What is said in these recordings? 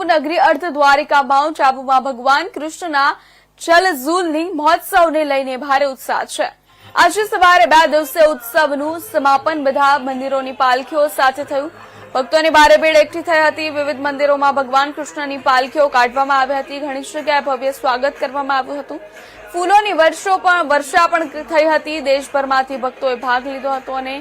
ઉપનગરી અર્ધ દ્વારિકા માઉન્ટ આબુમાં ભગવાન કૃષ્ણના જલઝૂલની મહોત્સવને લઈને ભારે ઉત્સાહ છે। આજે સવારે 2 દિવસીય ઉત્સવનું સમાપન બધા મંદિરોની પાલખીઓ સાથે થયું। ભક્તોની ભારે ભીડ એકઠી થઈ હતી। વિવિધ મંદિરોમાં ભગવાન કૃષ્ણની પાલખીઓ કાઢવામાં આવી હતી। ઘણી જગ્યાએ ભવ્ય સ્વાગત કરવામાં આવ્યું હતું। ફૂલોની વર્ષા પણ થઈ હતી। દેશભરમાંથી ભક્તોએ ભાગ લીધો હતો અને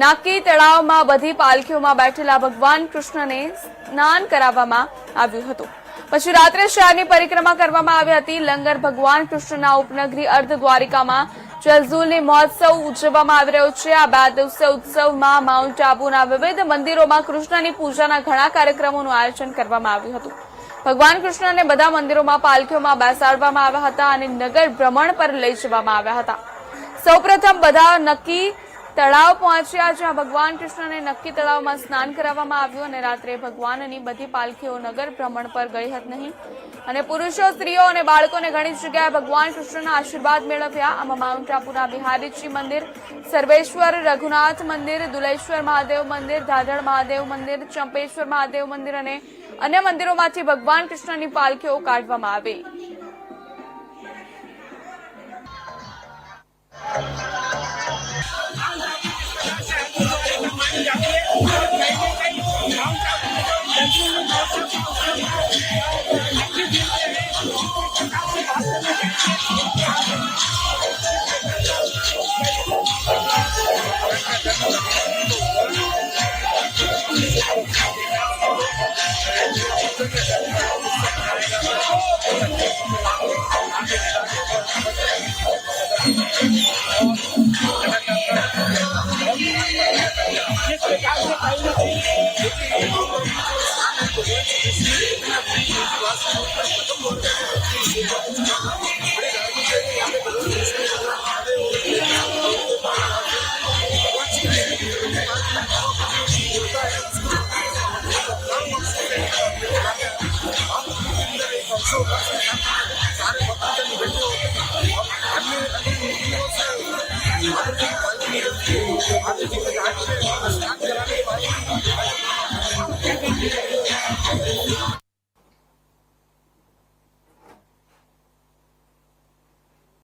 નાકી તળાવમાં બધી પાલખીઓમાં બેઠેલા ભગવાન કૃષ્ણને સ્નાન કરાવવામાં આવ્યું હતું। પછી રાત્રે શહેરની પરિક્રમા કરવામાં આવી હતી। લંગર ભગવાન કૃષ્ણના ઉપનગરી અર્ધ દ્વારિકામાં જલઝૂલની મહોત્સવ ઉજવવામાં આવી રહ્યો છે। આ 2 દિવસીય ઉત્સવમાં માઉન્ટ આબુના વિવિધ મંદિરોમાં કૃષ્ણની પૂજાના ઘણા કાર્યક્રમોનું આયોજન કરવામાં આવ્યું હતું। ભગવાન કૃષ્ણને બધા મંદિરોમાં પાલખીઓમાં બેસાડવામાં આવ્યા હતા અને નગર ભ્રમણ પર લઈ જવામાં આવ્યા હતા। સૌપ્રથમ બધા નક્કી તળાવ પહોંચ્યા, જ્યાં ભગવાન કૃષ્ણને નક્કી તળાવમાં સ્નાન કરાવવામાં આવ્યું અને રાત્રે ભગવાનની બધી પાલખીઓ નગર ભ્રમણ પર ગઈ હતી નહીં અને પુરુષો, સ્ત્રીઓ અને બાળકોને ઘણી જગ્યાએ ભગવાન કૃષ્ણના આશીર્વાદ મેળવ્યા। આમાં માઉન્ટ આબુના બિહારીજી મંદિર, સર્વેશ્વર રઘુનાથ મંદિર, દુલેશ્વર મહાદેવ મંદિર, ધાધડ મહાદેવ મંદિર, ચંપેશ્વર મહાદેવ મંદિર અને અન્ય મંદિરોમાંથી ભગવાન કૃષ્ણની પાલખીઓ કાઢવામાં આવી।